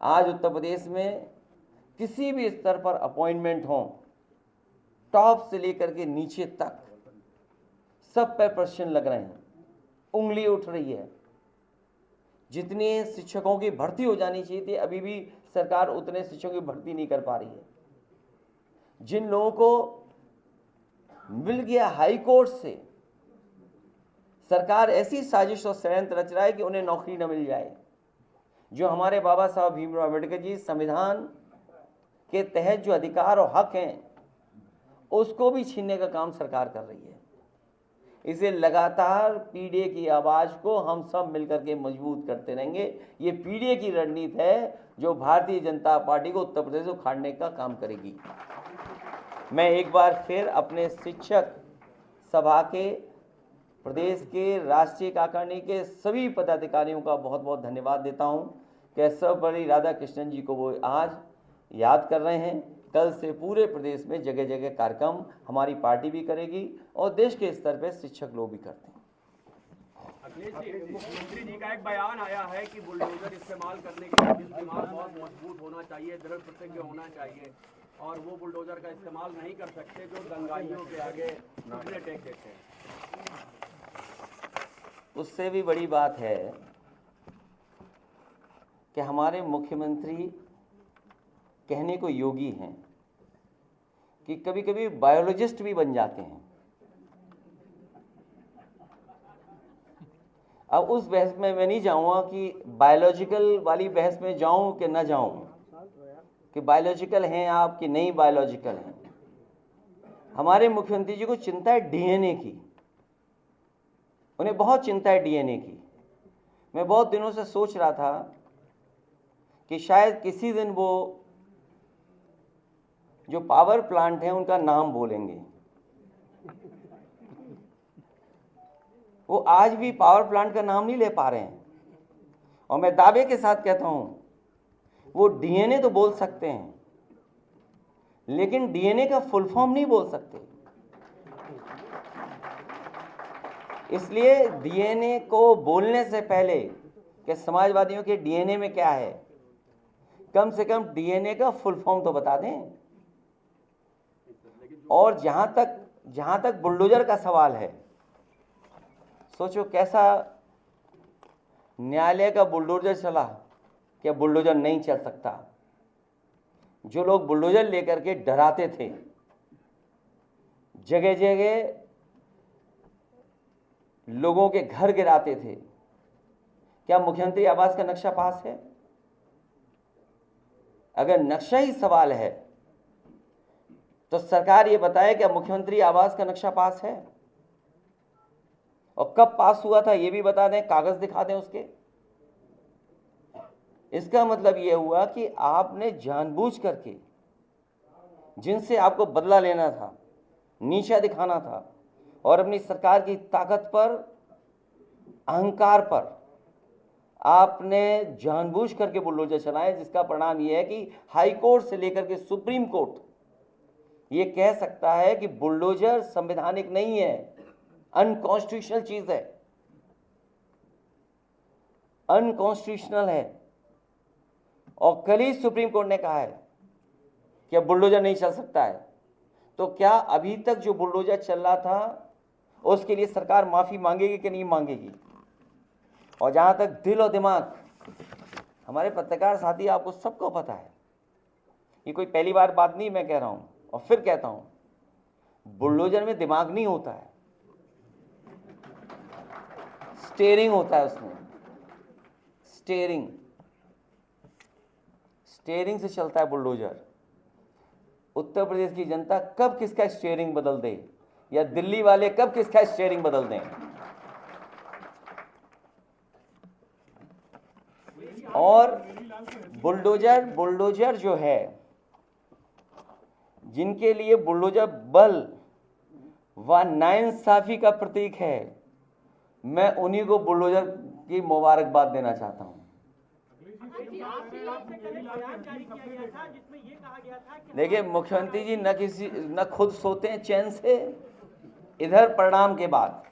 आज उत्तर प्रदेश में किसी भी स्तर पर अपॉइंटमेंट हो, टॉप से लेकर के नीचे तक सब पे प्रश्न लग रहे हैं, उंगली उठ रही है। जितने शिक्षकों की भर्ती हो जानी चाहिए थी, अभी भी सरकार उतने शिक्षकों की भर्ती नहीं कर पा रही है। जिन लोगों को मिल गया हाई कोर्ट से, सरकार ऐसी साजिश और षड्यंत्र रच रहा है कि उन्हें नौकरी न मिल जाए। जो हमारे बाबा साहब भीमराव अम्बेडकर जी संविधान के तहत जो अधिकार और हक हैं, उसको भी छीनने का काम सरकार कर रही है। इसे लगातार पीडीए की आवाज को हम सब मिलकर के मजबूत करते रहेंगे। ये पीडीए की रणनीति है जो भारतीय जनता पार्टी को उत्तर प्रदेश को उखाड़ने का काम करेगी। मैं एक बार फिर अपने शिक्षक सभा के प्रदेश के राष्ट्रीय कार्यकारिणी के सभी पदाधिकारियों का बहुत बहुत धन्यवाद देता हूं कि सर्वपल्ली राधाकृष्णन जी को वो आज याद कर रहे हैं। कल से पूरे प्रदेश में जगह जगह कार्यक्रम हमारी पार्टी भी करेगी और देश के स्तर पर शिक्षक लोग भी करते हैं। अखिलेश जी, मुख्यमंत्री जी का एक बयान आया है कि बुलडोजर इस्तेमाल करने के लिए दिमाग बहुत मजबूत होना चाहिए, दृढ़ प्रतिज्ञ होना चाहिए, और वो बुलडोजर का इस्तेमाल नहीं कर सकते जो दंगाइयों के आगे घुटने टेक देते हैं। उससे भी बड़ी बात है कि हमारे मुख्यमंत्री कहने को योगी हैं कि कभी कभी बायोलॉजिस्ट भी बन जाते हैं। अब उस बहस में मैं नहीं जाऊंगा कि बायोलॉजिकल वाली बहस में जाऊं कि ना जाऊं, कि बायोलॉजिकल हैं आप कि नहीं बायोलॉजिकल हैं। हमारे मुख्यमंत्री जी को चिंता है डीएनए की, उन्हें बहुत चिंता है डीएनए की। मैं बहुत दिनों से सोच रहा था कि शायद किसी दिन वो जो पावर प्लांट हैं उनका नाम बोलेंगे। वो आज भी पावर प्लांट का नाम नहीं ले पा रहे हैं, और मैं दावे के साथ कहता हूं वो डीएनए तो बोल सकते हैं, लेकिन डीएनए का फुल फॉर्म नहीं बोल सकते। इसलिए डीएनए को बोलने से पहले कि समाजवादियों के डीएनए में क्या है, कम से कम डीएनए का फुल फॉर्म तो बता दें। और जहां तक बुलडोजर का सवाल है, सोचो कैसा न्यायालय का बुलडोजर चला, क्या बुलडोजर नहीं चल सकता। जो लोग बुलडोजर लेकर के डराते थे, जगह जगह लोगों के घर गिराते थे, क्या मुख्यमंत्री आवास का नक्शा पास है? अगर नक्शा ही सवाल है तो सरकार ये बताए क्या मुख्यमंत्री आवास का नक्शा पास है, और कब पास हुआ था ये भी बता दें, कागज दिखा दें उसके। इसका मतलब ये हुआ कि आपने जानबूझ करके जिनसे आपको बदला लेना था, नीचा दिखाना था, और अपनी सरकार की ताकत पर, अहंकार पर आपने जानबूझ करके बुलडोजर चलाए, जिसका परिणाम यह है कि हाई कोर्ट से लेकर के सुप्रीम कोर्ट ये कह सकता है कि बुलडोजर संवैधानिक नहीं है, अनकॉन्स्टिट्यूशनल चीज है, अनकॉन्स्टिट्यूशनल है। और कल ही सुप्रीम कोर्ट ने कहा है कि बुलडोजर नहीं चल सकता है। तो क्या अभी तक जो बुलडोजर चल रहा था उसके लिए सरकार माफी मांगेगी कि नहीं मांगेगी? और जहां तक दिल और दिमाग, हमारे पत्रकार साथी आपको सबको पता है, ये कोई पहली बार बात नहीं मैं कह रहा हूं, और फिर कहता हूं, बुलडोजर में दिमाग नहीं होता है, स्टीयरिंग होता है उसमें। स्टीयरिंग से चलता है बुलडोजर। उत्तर प्रदेश की जनता कब किसका स्टीयरिंग बदल दे, या दिल्ली वाले कब किसका स्टीयरिंग बदल दें। और बुलडोजर जो है, जिनके लिए बुलडोजर बल व नाइंसाफी का प्रतीक है, मैं उन्हीं को बुलडोजर की मुबारकबाद देना चाहता हूं। देखिए मुख्यमंत्री जी न खुद सोते हैं चैन से इधर परिणाम के बाद,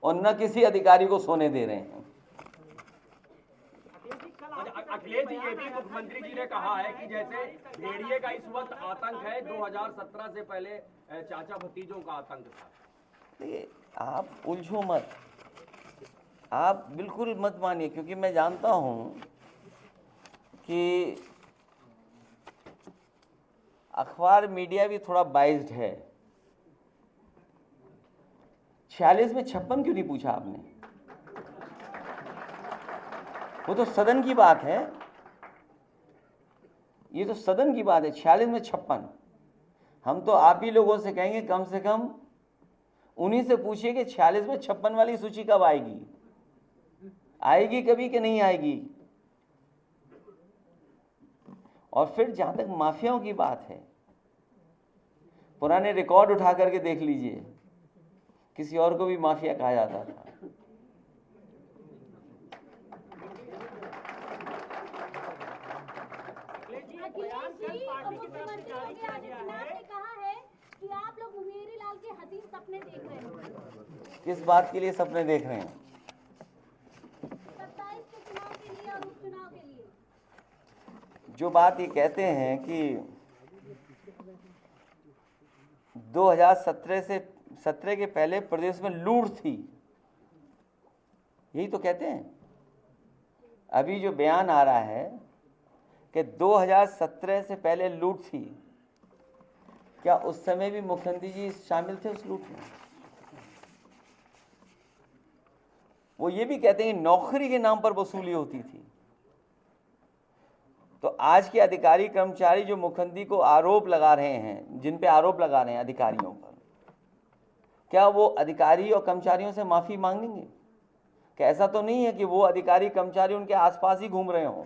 और न किसी अधिकारी को सोने दे रहे हैं। अखिलेश जी, ये भी मुख्यमंत्री जी ने कहा है कि जैसे भेड़िए का इस वक्त आतंक है, 2017 से पहले चाचा भतीजों का आतंक था। देखिए, आप उलझो मत, आप बिल्कुल मत मानिए, क्योंकि मैं जानता हूं कि अखबार मीडिया भी थोड़ा बाइज्ड है। 46 में 56 क्यों नहीं पूछा आपने? वो तो सदन की बात है, ये तो सदन की बात है। 46 में 56, हम तो आप ही लोगों से कहेंगे कम से कम उन्हीं से पूछिए कि 46 में 56 वाली सूची कब आएगी, आएगी कभी कि नहीं आएगी। और फिर जहां तक माफियाओं की बात है, पुराने रिकॉर्ड उठा करके देख लीजिए, किसी और को भी माफिया कहा जाता था। आप लोग मुंगेरी लाल के हसीन सपने देख रहे हैं। किस बात के लिए सपने देख रहे हैं? 27 के चुनाव के लिए और उपचुनाव के लिए। जो बात ये कहते हैं कि 2017 के पहले प्रदेश में लूट थी, यही तो कहते हैं। अभी जो बयान आ रहा है कि 2017 से पहले लूट थी, क्या उस समय भी मुख्यमंत्री जी शामिल थे उस लूट में? वो ये भी कहते हैं नौकरी के नाम पर वसूली होती थी। तो आज के अधिकारी कर्मचारी जो मुख्यमंत्री को आरोप लगा रहे हैं, जिन पे आरोप लगा रहे हैं अधिकारियों पर, क्या वो अधिकारी और कर्मचारियों से माफी मांगेंगे? क्या ऐसा तो नहीं है कि वो अधिकारी कर्मचारी उनके आसपास ही घूम रहे हों?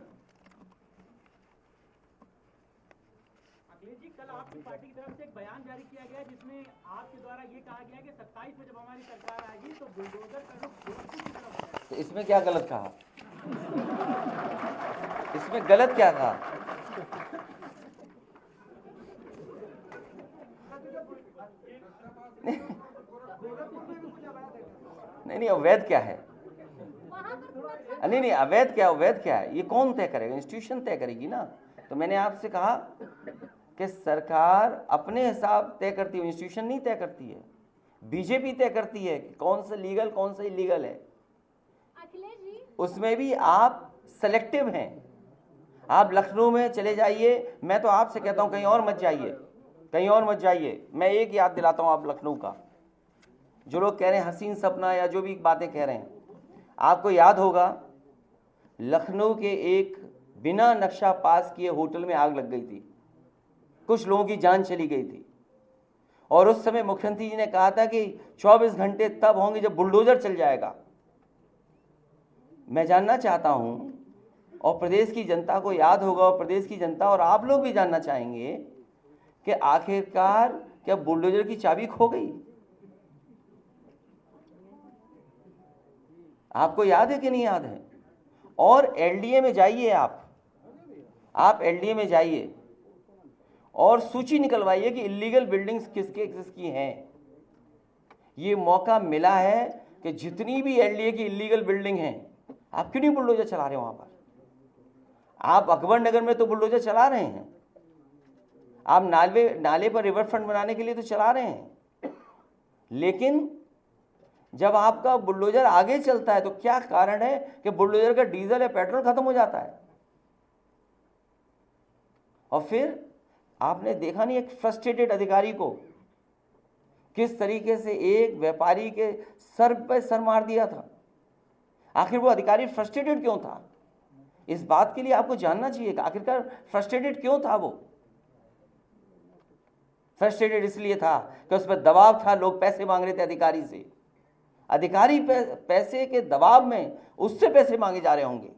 अखिलेश जी, कल आपकी पार्टी की तरफ से एक बयान जारी किया गया जिसमें आपके द्वारा ये कहा गया कि 27 में जब हमारी सरकार आएगी तो बुलडोजर का रुख भोजपुर की तरफ है। तो इसमें क्या गलत कहा? इसमें गलत क्या कहा? नहीं, अवैध क्या है? नहीं, अवैध क्या, अवैध क्या है? ये कौन तय करेगा? इंस्टीट्यूशन तय करेगी ना। तो मैंने आपसे कहा कि सरकार अपने हिसाब तय करती है, इंस्टीट्यूशन नहीं तय करती है। बीजेपी तय करती है कि कौन सा लीगल कौन सा इलीगल है। उसमें भी आप सेलेक्टिव हैं। आप लखनऊ में चले जाइए, मैं तो आपसे कहता हूं कहीं और मत जाइए, कहीं और मत जाइए। मैं एक याद दिलाता हूं आप लखनऊ का, जो लोग कह रहे हैं हसीन सपना या जो भी बातें कह रहे हैं, आपको याद होगा लखनऊ के एक बिना नक्शा पास किए होटल में आग लग गई थी, कुछ लोगों की जान चली गई थी। और उस समय मुख्यमंत्री जी ने कहा था कि 24 घंटे तब होंगे जब बुलडोजर चल जाएगा। मैं जानना चाहता हूं, और प्रदेश की जनता को याद होगा, और प्रदेश की जनता और आप लोग भी जानना चाहेंगे कि आखिरकार क्या बुलडोजर की चाबी खो गई? आपको याद है कि नहीं याद है? और एलडीए में जाइए, आप एलडीए में जाइए और सूची निकलवाइए कि इलीगल बिल्डिंग्स किसकी हैं। ये मौका मिला है कि जितनी भी एलडीए की इलीगल बिल्डिंग हैं, आप क्यों नहीं बुलडोजर चला रहे हो वहां पर? आप अकबर नगर में तो बुलडोजर चला रहे हैं, आप नाले पर रिवर फ्रंट बनाने के लिए तो चला रहे हैं, लेकिन जब आपका बुलडोजर आगे चलता है तो क्या कारण है कि बुलडोजर का डीजल या पेट्रोल खत्म हो जाता है? और फिर आपने देखा नहीं एक फ्रस्ट्रेटेड अधिकारी को किस तरीके से एक व्यापारी के सर पे सर मार दिया था। आखिर वो अधिकारी फ्रस्ट्रेटेड क्यों था? इस बात के लिए आपको जानना चाहिए कि आखिरकार फ्रस्ट्रेटेड क्यों था वो। फ्रस्ट्रेटेड इसलिए था कि उस पर दबाव था, लोग पैसे मांग रहे थे अधिकारी से, अधिकारी पैसे के दबाव में उससे पैसे मांगे जा रहे होंगे।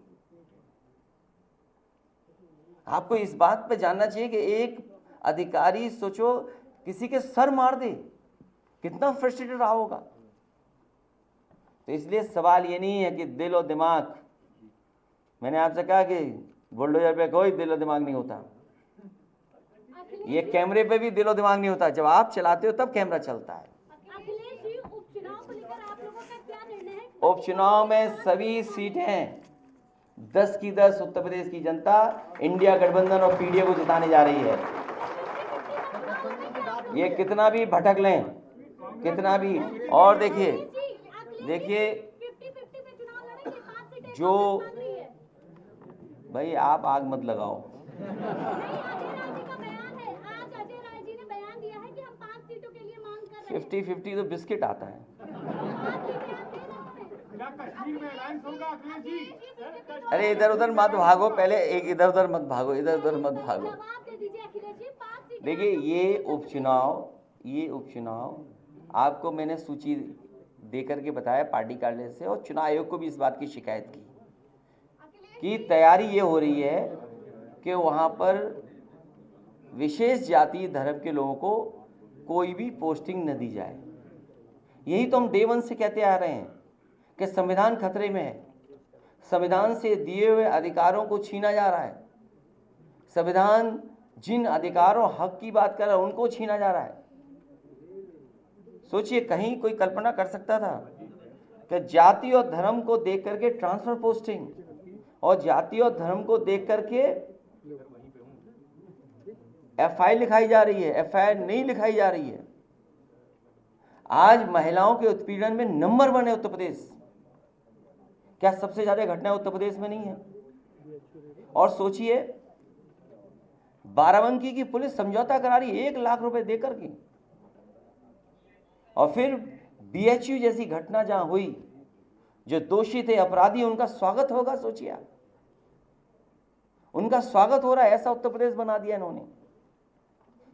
आपको इस बात पे जानना चाहिए कि एक अधिकारी सोचो किसी के सर मार दे, कितना फ्रस्ट्रेटेड रहा होगा। तो इसलिए सवाल ये नहीं है कि दिल और दिमाग, मैंने आपसे कहा कि बुलडोजर पे कोई दिल और दिमाग नहीं होता, ये कैमरे पे भी दिल और दिमाग नहीं होता, जब आप चलाते हो तब कैमरा चलता है। उपचुनाव में सभी सीटें 10 की 10 उत्तर प्रदेश की जनता इंडिया गठबंधन और पीडीए को जिताने जा रही है। ये कितना भी भटक लें, कितना भी, और देखिए 50-50 पे चुनाव लड़ेंगे, 5 सीटें जो कांग्रेस मांग रही है। भाई आप आग मत लगाओ। नहीं, अजय राय जी का बयान है, आज अजय राय जी ने बयान दिया है कि हम 5 सीटों के लिए मांग कर रहे हैं। 50-50 तो बिस्किट आता है। 5 सीटें आप दे रहे हैं। क्या कश्मीर में अलायंस होगा अखिलेश जी? अरे इधर उधर मत भागो, पहले एक इधर उधर मत भागो, इधर उधर मत भागो। जवाब दे दीजिए अखिलेश जी, 5 सीटें देखिए ये उपचुनाव आपको मैंने सूची दे करके बताया पार्टी कार्यालय से, और चुनाव आयोग को भी इस बात की शिकायत की कि तैयारी ये हो रही है कि वहाँ पर विशेष जाति धर्म के लोगों को कोई भी पोस्टिंग न दी जाए। यही तो हम डे वन से कहते आ रहे हैं कि संविधान खतरे में है, संविधान से दिए हुए अधिकारों को छीना जा रहा है, संविधान जिन अधिकारों हक की बात कर रहा है उनको छीना जा रहा है। सोचिए, कहीं कोई कल्पना कर सकता था कि जाति और धर्म को देख करके ट्रांसफर पोस्टिंग और जाति और धर्म को देख करके एफआईआर लिखाई जा रही है? एफआईआर नहीं लिखाई जा रही है। आज महिलाओं के उत्पीड़न में नंबर 1 है उत्तर प्रदेश। क्या सबसे ज्यादा घटनाएं उत्तर प्रदेश में नहीं है? और सोचिए, बाराबंकी की पुलिस समझौता करा रही है 1 लाख रुपए देकर के, और फिर बीएचयू जैसी घटना जहां हुई, जो दोषी थे, अपराधी, उनका स्वागत होगा। सोचिए, उनका स्वागत हो रहा है, ऐसा उत्तर प्रदेश बना दिया इन्होंने।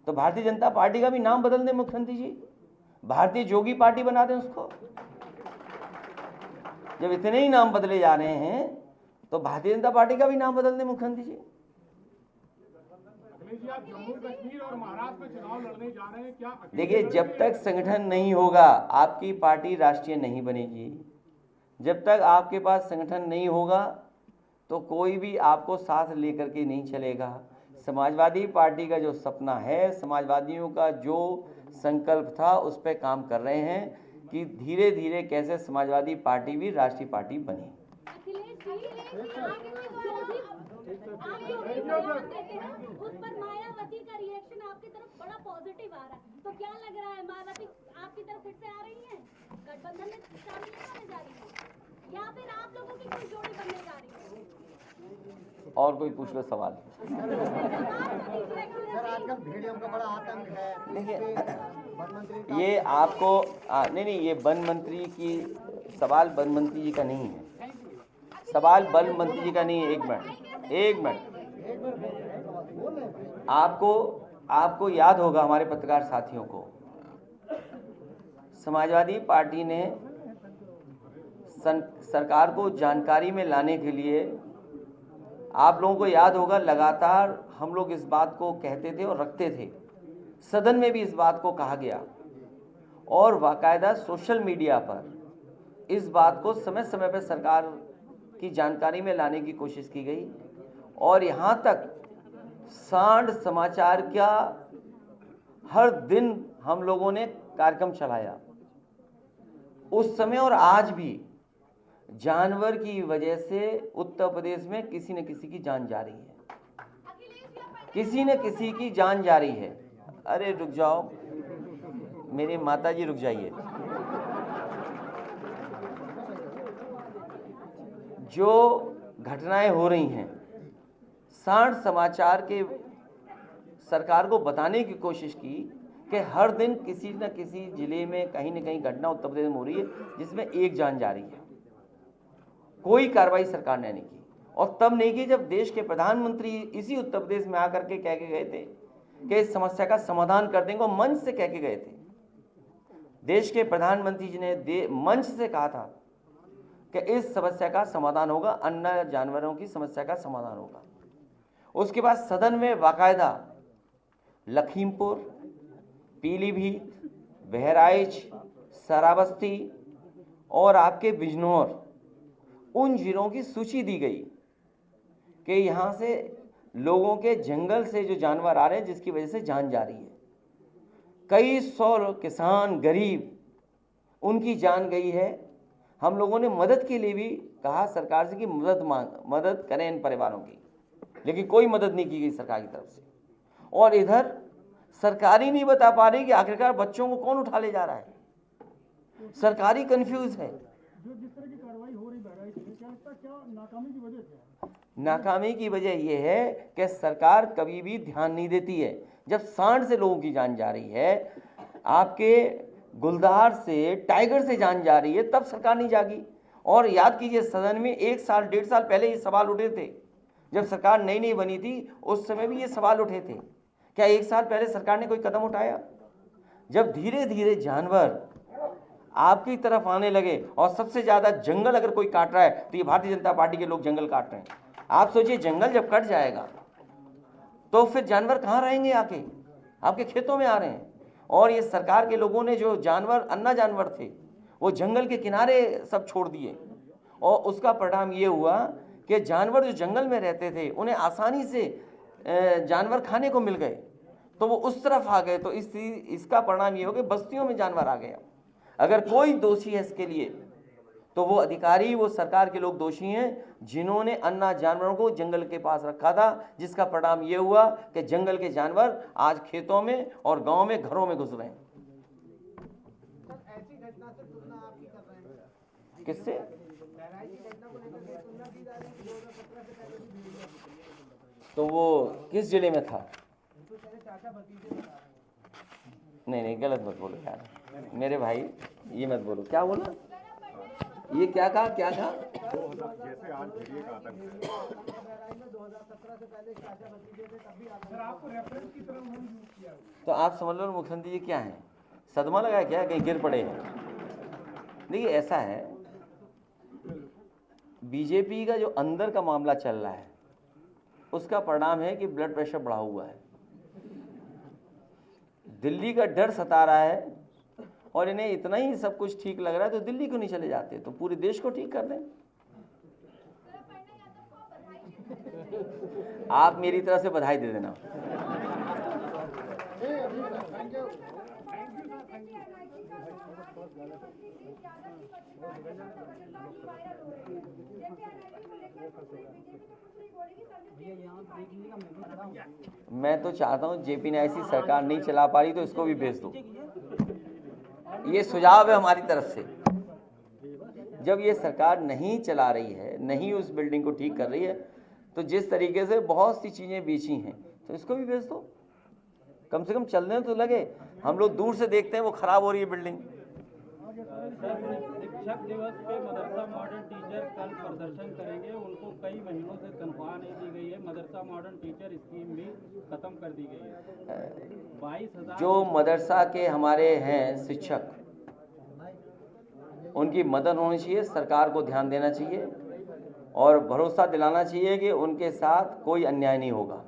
तो भारतीय जनता पार्टी का भी नाम बदल दें मुख्यमंत्री जी, भारतीय जोगी पार्टी बना दें उसको। जब इतने ही नाम बदले जा रहे हैं तो भारतीय जनता पार्टी का भी नाम बदल दें मुख्यमंत्री जी। अखिलेश जी, आप जम्मू कश्मीर और महाराष्ट्र में चुनाव लड़ने जा रहे हैं, क्या देखिए, जब तक संगठन नहीं होगा आपकी पार्टी राष्ट्रीय नहीं बनेगी। जब तक आपके पास संगठन नहीं होगा तो कोई भी आपको साथ लेकर के नहीं चलेगा। समाजवादी पार्टी का जो सपना है, समाजवादियों का जो संकल्प था, उस पर काम कर रहे हैं कि धीरे धीरे कैसे समाजवादी पार्टी भी राष्ट्रीय पार्टी बने। अखिलेश जी, आप जो भी बयान देते हैं उस पर मायावती का रिएक्शन आपकी तरफ बड़ा पॉजिटिव आ रहा है, तो क्या लग रहा है, मायावती आपकी तरफ फिर से आ रही हैं, गठबंधन में शामिल होने जा रही है, या फिर आप लोगों की कोई जोड़ी बनने जा रही है? और कोई पूछ लो सवाल। आजकल भेड़ियों का बड़ा आतंक है। देखिए, वन मंत्री ये आपको नहीं, ये वन मंत्री की सवाल वन मंत्री जी का नहीं है, सवाल वन मंत्री जी का नहीं है। एक मिनट, आपको याद होगा, हमारे पत्रकार साथियों को, समाजवादी पार्टी ने सरकार को जानकारी में लाने के लिए, आप लोगों को याद होगा, लगातार हम लोग इस बात को कहते थे और रखते थे, सदन में भी इस बात को कहा गया और बाकायदा सोशल मीडिया पर इस बात को समय समय पर सरकार की जानकारी में लाने की कोशिश की गई। और यहाँ तक सांड समाचार का हर दिन हम लोगों ने कार्यक्रम चलाया। उस समय और आज भी जानवर की वजह से उत्तर प्रदेश में किसी न किसी की जान जा रही है, किसी न किसी की जान जा रही है। अरे रुक जाओ, मेरे माता जी रुक जाइए। जो घटनाएं हो रही हैं, सांड समाचार के सरकार को बताने की कोशिश की कि हर दिन किसी न किसी जिले में कहीं न कहीं घटना उत्तर प्रदेश में हो रही है जिसमें एक जान जा रही है। कोई कार्रवाई सरकार ने नहीं की, और तब नहीं की जब देश के प्रधानमंत्री इसी उत्तर प्रदेश में आकर के कह के गए थे कि इस समस्या का समाधान कर देंगे, और मंच से कह के गए थे। देश के प्रधानमंत्री जी ने मंच से कहा था कि इस समस्या का समाधान होगा, अन्य जानवरों की समस्या का समाधान होगा। उसके बाद सदन में बाकायदा लखीमपुर, पीलीभीत, बहराइच, श्रावस्ती और आपके बिजनौर, उन जिलों की सूची दी गई कि यहाँ से लोगों के जंगल से जो जानवर आ रहे हैं जिसकी वजह से जान जा रही है। कई सौ किसान, गरीब, उनकी जान गई है। हम लोगों ने मदद के लिए भी कहा सरकार से कि मदद करें इन परिवारों की, लेकिन कोई मदद नहीं की गई सरकार की तरफ से। और इधर सरकार ही नहीं बता पा रही कि आखिरकार बच्चों को कौन उठा ले जा रहा है। सरकारी कंफ्यूज है। जो जिस तरह की कार्रवाई हो रही बहराइच में, क्या लगता है क्या नाकामी की वजह क्या है? नाकामी की वजह यह है कि सरकार कभी भी ध्यान नहीं देती है। जब सांड से लोगों की जान जा रही है, आपके गुलदार से, टाइगर से जान जा रही है, तब सरकार नहीं जागी। और याद कीजिए सदन में 1 साल 1.5 साल पहले ये सवाल उठे थे, जब सरकार नई नई बनी थी उस समय भी ये सवाल उठे थे। क्या 1 साल पहले सरकार ने कोई कदम उठाया? जब धीरे धीरे जानवर आपकी तरफ आने लगे, और सबसे ज़्यादा जंगल अगर कोई काट रहा है तो ये भारतीय जनता पार्टी के लोग जंगल काट रहे हैं। आप सोचिए जंगल जब कट जाएगा तो फिर जानवर कहाँ रहेंगे? आके आपके खेतों में आ रहे हैं। और ये सरकार के लोगों ने जो जानवर, अन्ना जानवर थे, वो जंगल के किनारे सब छोड़ दिए, और उसका परिणाम ये हुआ कि जानवर जो जंगल में रहते थे उन्हें आसानी से जानवर खाने को मिल गए, तो वो उस तरफ आ गए। तो इसका परिणाम ये हो कि बस्तियों में जानवर आ गया। अगर कोई दोषी है इसके लिए तो वो अधिकारी, वो सरकार के लोग दोषी हैं, जिन्होंने अन्ना जानवरों को जंगल के पास रखा था, जिसका परिणाम ये हुआ कि जंगल के जानवर आज खेतों में और गांव में, घरों में घुस रहे हैं। ऐसी घटना से तुलना आप की कर रहे हैं? किससे? बहराइच की घटना को लेकर तुलना की जा रही है कि 2017 से पहले भी भीड़ लगी। तो वो किस जिले में था? तो पहले चाचा भतीजे बता रहे हैं। नहीं, गलत मत बोलो यार मेरे भाई, ये मत बोलो। क्या बोला? ये क्या कहा? जैसे आज भेड़िए का आतंक है, बहराइच में 2017 से पहले चाचा भतीजे थे, तब भी सर आपको रेफरेंस की तरह उन्होंने यूज किया है। तो आप समझ लो मुख्यमंत्री जी क्या है, सदमा लगा क्या, कहीं गिर पड़े हैं? देखिए ऐसा है, बीजेपी का जो अंदर का मामला चल रहा है उसका परिणाम है कि ब्लड प्रेशर बढ़ा हुआ है। दिल्ली का डर सता रहा है, और इन्हें इतना ही सब कुछ ठीक लग रहा है तो दिल्ली क्यों नहीं चले जाते, तो पूरे देश को ठीक कर दें। आप मेरी तरफ से बधाई दे देना। मैं तो चाहता हूँ JP-NIC सरकार नहीं चला पा रही तो इसको भी भेज दो। ये सुझाव है हमारी तरफ से। जब ये सरकार नहीं चला रही है, नहीं उस बिल्डिंग को ठीक कर रही है, तो जिस तरीके से बहुत सी चीज़ें बेची हैं तो इसको भी भेज दो, कम से कम चलने तो लगे। हम लोग दूर से देखते हैं वो खराब हो रही है बिल्डिंग। शिक्षक दिवस पे मदरसा मॉडर्न टीचर कल प्रदर्शन करेंगे। उनको कई महीनों से तनख्वाह नहीं दी गई है। मदरसा मॉडर्न टीचर स्कीम भी खत्म कर दी गई है। 22,000 जो मदरसा के हमारे हैं शिक्षक, उनकी मदद होनी चाहिए, सरकार को ध्यान देना चाहिए और भरोसा दिलाना चाहिए कि उनके साथ कोई अन्याय नहीं होगा।